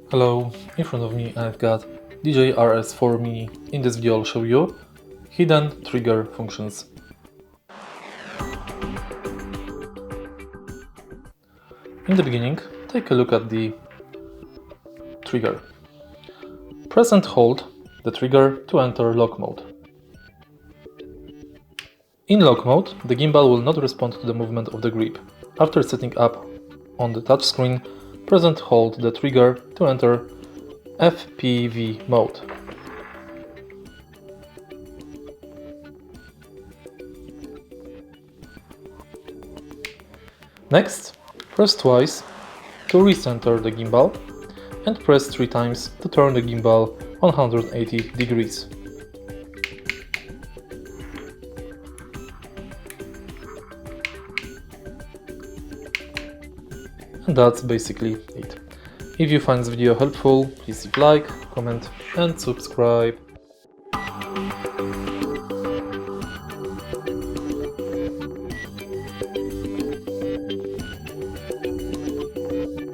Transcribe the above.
Hello, in front of me I've got DJI RS 4 Mini. In this video I'll show you hidden trigger functions. In the beginning, take a look at the trigger. Press and hold the trigger to enter lock mode. In lock mode, the gimbal will not respond to the movement of the grip. After setting up on the touchscreen, press and hold the trigger to enter FPV mode. Next, press twice to recenter the gimbal and press 3 times to turn the gimbal 180 degrees. And that's basically it. If you find this video helpful, please leave a like, comment and subscribe.